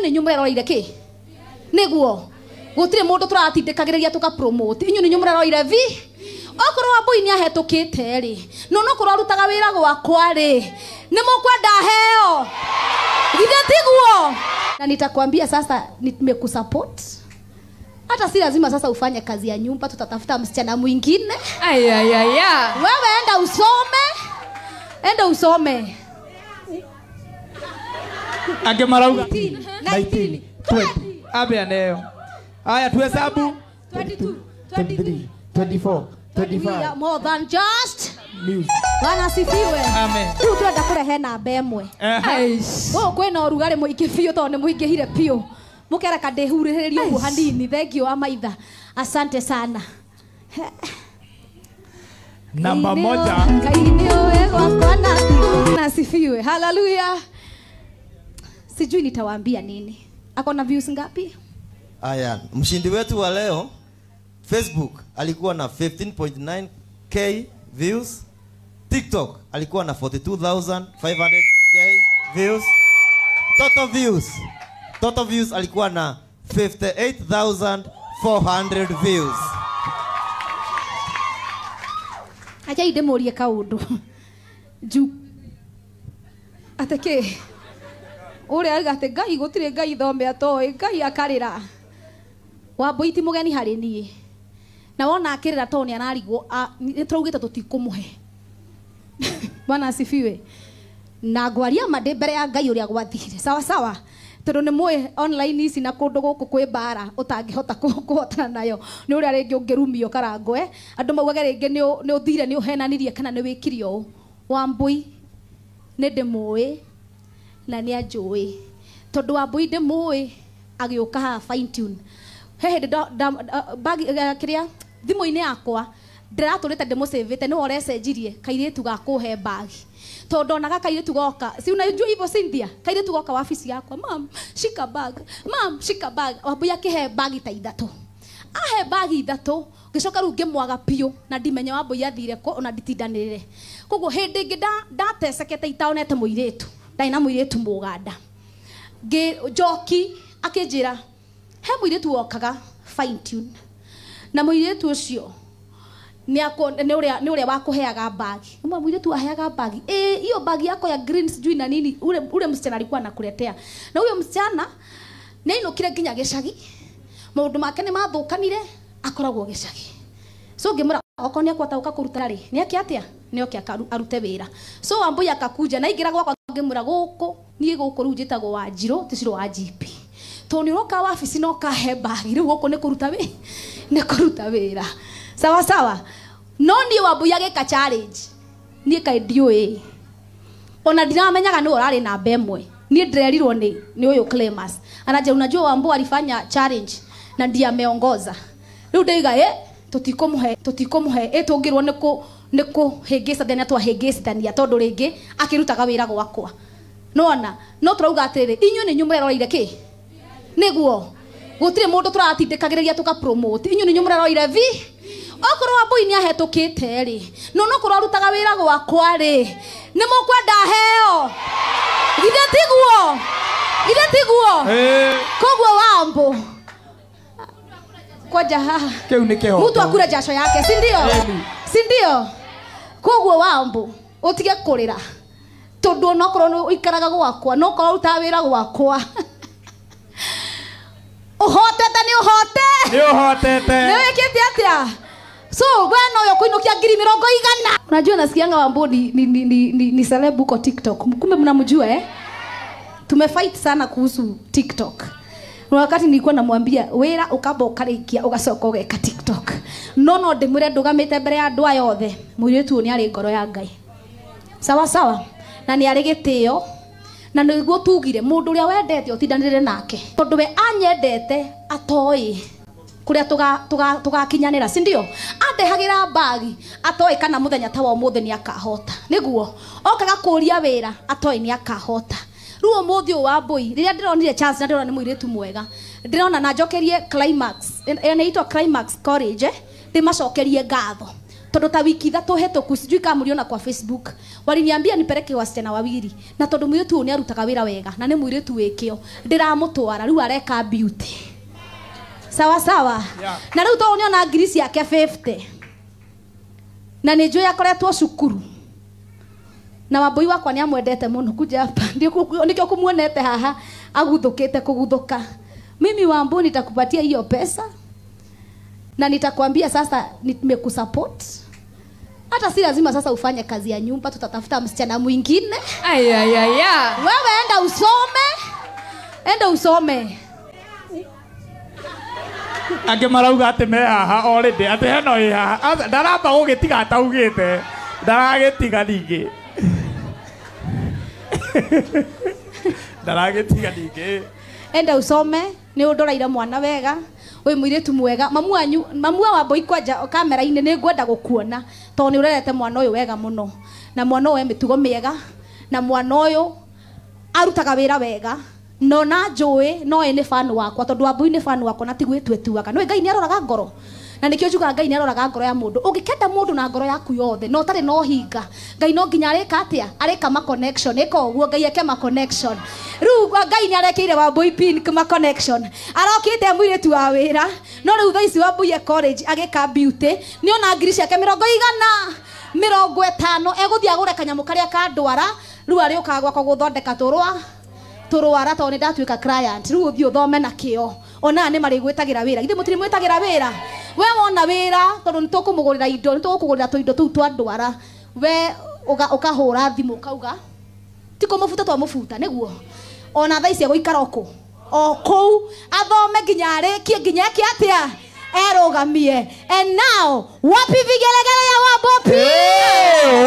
nĩ nyũmba ĩroire kĩ nĩguo gũtirĩ mũndũ tũratindĩkagĩrĩria tũka promote inyuĩ nĩ nyũmba ĩroire vi okorwo Wambui nĩ ahetũkĩte rĩ no nokorwo arutaga wĩra gwakwa rĩ nĩ mũkwenda heo githĩ tiguo na nitakwambia sasa nimekusupport hata si lazima sasa ufanye kazi ya nyumba tutatafuta msichana mwingine wewe enda usome Age marauga 19 20 abe aneo haya tuhesabu 22 23 24 we are 25 more than just music. Bwana asifiwe Amen. Rĩu turenda kũrehe namba ĩmwe kwĩna ũrugarĩ mũingĩ biũ tondũ nĩ mũingĩhire biũ mũkereka ndĩhurĩrĩrie ũguo hanini thengio wa maitha asante sana Namba moja asifiwe haleluya sijui nitawaambia nini ako na views ngapi Aya, mshindi wetu wa leo Facebook alikuwa na 15.9k views. TikTok alikuwa na 42,500k views. Total views alikuwa na 58,400 views. acha idemorie kaundu ju ateke ore agate ngai gutire ngai thome atoe ngai akarira Wambui ti mugeni hari nie na wona akirira to ni anarigwo nituraugite tutikumuhe Bwana asifiwe na ngwaria mande mbere ya ngai uria gwathire sawa tondu ni mwe online ici na kundu guku kwi bara utangihota kuhotana nayo ni uria ringi ungirumio karangwe andu maugaga ringi ni uthire ni uhenanirie kana ni wikirio Wambui ni ndimui na ni anjui tondu Wambui ndimui agiuka ha fine tune hehe bagi kiria thimu-ini yakwa ndiraturite ndimusavite ni orecenjirie kairitu gakuhe bagi tondu onaga kairitu goka si unajua hivyo Cynthia kairitu goka wabici yakwa mam shika bag Wambui akihe bagi ta ithatu ahe bagi ithatu gicoka ru ngimwaga pio na ndimenya Wambui athire ko ona nditindanirire koguo hindi ingi ndatesekete itaonete muiritu ndaina muiritu muganda njoki akinjira he muiritu wokaga fine tune na muiritu ucio ni uria wakuheaga bagi muiritu aheaga bagi hiyo bagi yako ya green sijui na nini ule msichana alikuwa anakuletea na huyo msichana ni inukire nginya gicagi maundu make ni mathukanire akoragwo gicagi so ngimura okonia akwata ukakuruta ri ni akia ni okia arute wira so Wambui akakuja na ingira gwakwa ngimura guku nie guku ru njitagwo Wanjiru ticiro wa GP toni roka wabici no kahe bagi riu guku ni kuruta wira sawa no ni Wambui ageka challenge ni kai ndiui ona ndinamenyaga ni urari namba ĩmwe ni ndirerirwo ni uyu Clemas anaje unajua Wambui alifanya challenge na ndiye ameongoza riu ndaiga tutikumuhe tungirwo ni kuhingicithania twahingicithania tondu ringi akirutaga wira gwakwa nona no turauga atiriri inyuĩ nĩ nyũmba ĩroire kĩ nĩguo gũtirĩ mũndũ tũratindĩkagĩrĩria tũka promote inyuĩ nĩ nyũmba ĩroire vi okorwo Wambui nĩ ahetũkĩte rĩ no nokorwo arutaga wĩra gwakwa rĩ nĩ mũkwenda heo githĩ tiguo koguo Wambui koja haha Keu ni kihoto mtu akure jasho yake si ndio koguo Wambui utige kurira tondu onokorwo ikaraga gwakwa no korwo uta wira gwakwa uhotete ni wikite atia so gwena uyo kuinukia 200,000 unajua nasikianga Wambui ni celeb huko TikTok kumbe mnamjua tumefight sana kuhusu TikTok wakati nilikuwa namwambia wira ukamba ukarikia ugacoka ugeka TikTok no ndimwire ndugamite mbere ya andu ayothe muiritu ni ari ngoro ya Ngai sawa na ni ari gitio na niguo tugire mundu uria wendete utindanire nake tondu we anyendete atoi kuria tugakinyanira si ndio andehagira bagi atoi kana muthenya ta wa umuthi ni akahota niguo okaga kuria wira atoi ni akahota ruo muthi Wambui riria ndironire chance na ndirona ni muiritu mwega ndirona na njokerie Climax inaitwa Climax College ndimacokerie ngatho Todo ta wiki thatu hetũku sijui kama mliona kwa Facebook. Waliniambia nipeleke wasichana wawili. Na tondu mũirĩtu ũyũ nĩ arutaga wĩra wega na nĩ mũirĩtu wĩkĩo. Ndiramũtwara rĩu areka beauty. Sawa sawa. Yeah. Na rĩu to uniona ngiri yake 50. Na nĩ njũĩ akoretwo cukuru. Na Wambui wakwa nĩ amwendete mũno kuja hapa. Nĩkĩo kumuonete haha aguthũkĩte kũguthũka. Mimi Wambui nitakupatia hiyo pesa. Na nitakwambia sasa nimekusupport. Hata si lazima sasa ufanye kazi ya nyumba, tutatafuta msichana mwingine. Wewe enda usome. Enda usome. Ake marauga ate me haha already ate heno ĩ haha ndaramba gũgĩtiga ataugĩte ndaragĩtiga ningĩ ndaragĩtiga ningĩ Enda usome ni undoraira mwana wega we muiritu mwega mamu wa Wambui kwanja kamera-inĩ nĩ ngwenda gũkuona to nĩ urerete mwana ũyũ wega mũno na mwana ũyũ mĩtugo mĩega na mwana ũyũ arutaga wĩra wega no na njũĩ no nĩ fan wakwa tondu Wambui nĩ fan wakwa na tigwĩtwe tuaga no Ngai nĩ aroraga ngoro na nikio njuga Ngai nĩ aroraga ngoro ya mundu ungikenda mundu na ngoro yaku yothe no tari no hinga Ngai no nginya areka atia areka ma connection iko guo Ngai eke ma connection riu Ngai nĩ arekeire Wambui pin ma connection arokite mũirĩtu wa wĩra no riu thaa ici Wambui e college ageka beauty nĩ ona ngiri ciake 150 eguthia agure kanyamu karia kandwara riu ari ukagwa kwa guthondeka turwara to nĩ ndatuĩka client riu uthio thome na kĩo ona nĩ marĩ gwĩtagĩra wĩra ithe mũtiri mwĩtagĩra wĩra we wona wĩra tondu nĩ tũkũmũgũrĩra indo nĩ tũgũkũgũrĩra tũindo tũu twa ndwara we ukahũra thimũ ukauga ti kũmũbuta twamũbuta nĩguo ona thaa ici egũikara kũ o kũu athome nginya arĩkie nginya eke atĩa erugamie and now wapi vigelegele ya Wambopi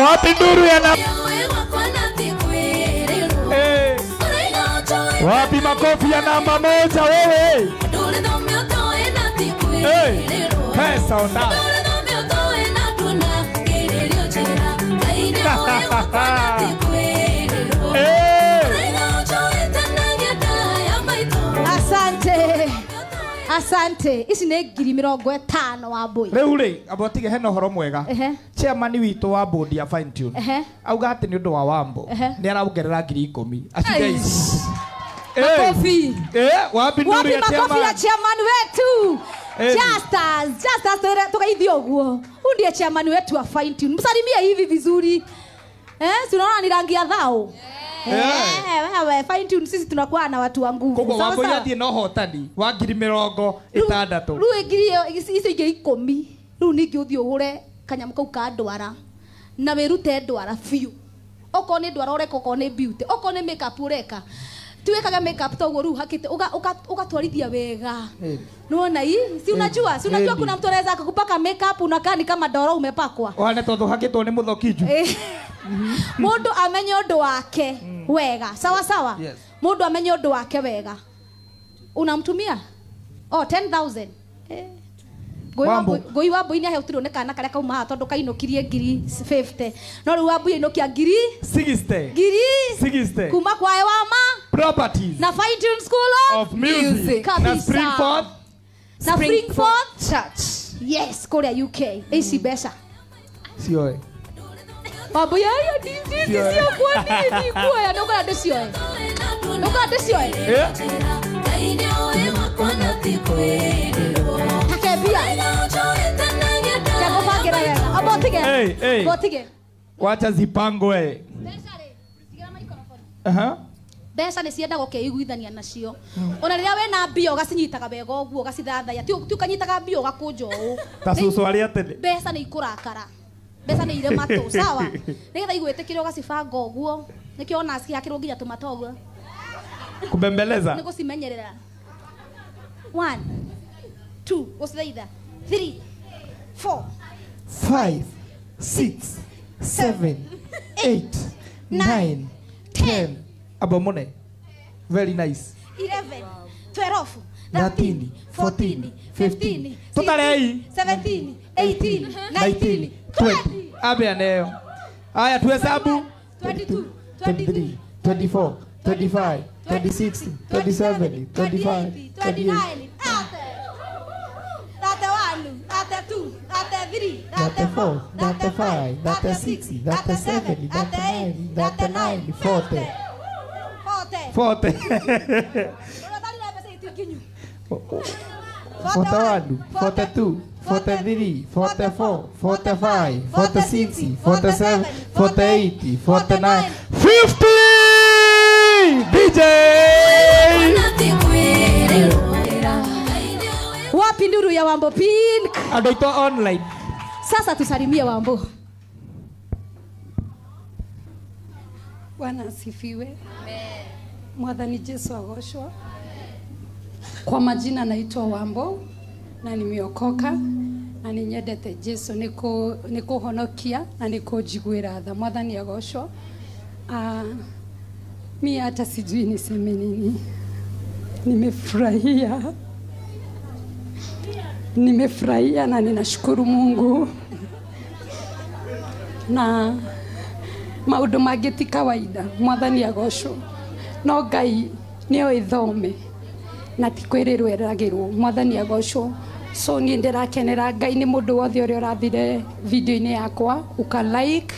wapi nduru ya na wapi makofi ya namba moja wewe pesa onda Asante ici nĩ ngiri 50 Wambui rĩu rĩ abotige hena ũhoro mwega chairman witũ wa board ya Fine Tune auga atĩ nĩ ũndũ wa Wambo nĩ arawongerera ngiri 10 acide makofi wapi nduru ya chairman wetu Justus tukaithio guo ndiye chairman wetu wa Fine Tune msalimia hivi vizuri si unaona ni rangi ya dhao wewe Fine Tune sisi tunakuwa na watu wa nguvu kogo Wambui athie no hotani wa ngiri 60 riu ngiri icio ingĩ 10 riu ningĩ uthie ugure kanyamu kau ka ndwara na wĩrute ndwara biũ okorwo nĩ ndwara ũreka okorwo nĩ beauty okorwo nĩ makeup ũreka tuwekaga makeup toguo riu hakite ukatwarithia wega unaona hii si unajua kuna mtu anaweza akakupaka makeup unakaa ni kama ndoro umepakwa wane tondũ hakitwo nĩ mũthokiju mundu amenye undu wake wega sawa sawa mundu amenye undu wake wega unamtumia 10,000 Goi Wambui nĩ aheutirwo nĩ kana karĩa kauma haha tondũ kainũkirie ngiri 50 no rĩu Wambui ainũkia ngiri 60 kuma kwa Ewama Properties na Fine Tune School of Music na Springford Church yes kũrĩa UK ici mbeca sioe Wambui ayo ndisi sio kwa nini kuoya ndoka ndĩcioe Abotige. Wacha zipangwe. Mbeca nĩ ciendagwo kĩiguithania nacio. Ona rĩrĩa wena mbio gacinyitaga wega ũguo gacithathaya. Ti ukanyitaga mbio gakũnja ũũ. Ta cucu arĩa tene. Mbeca nĩ ikurakara. Mbeca nĩ irĩ matũ sawa. Nĩgetha igwĩtĩkĩrwo gacibanga ũguo. Nĩkĩo ona ciakĩrwo nginya tũmata ũguo. Kubembeleza. Nĩ gũcimenyerera. 1 2 gũcithaitha 3 4 5 6 7 8 9 10 abomone very nice 11 12 13 14 15 tutarei 17 18 19 20 abia neo haya tuhesabu 22 23 24 25 26 27 35 29 31 32 33 33, 34, 35, 36, 37, 39, 39, 40. 40. 41, 42, 43, 44, 45, 46, 47, 48, 49, 50! DJ! Wapi nduru ya Wambo Pink? Adaito online. Sasa tusalimie Wambo. Bwana asifiwe. Amen. Mwathani Yesu agoshwa. Kwa majina naitwa Wambo na nimeokoka na ninyendete Yesu niko honokia na niko jigwira tha. Mwathani agoshwa. Mimi hata sijui niseme nini. Nimefurahia na ninashukuru Mungu. Na maundu mangĩ ti kawaida. Mwathani agoshwo. No Ngai nĩo ithome na ti kwĩrĩrwo eragĩrwo. Mwathani agoshwo. So niĩ ndĩrakenera Ngai nĩ mũndũ wothe ũrĩa ũrathire video-inĩ yakwa uka like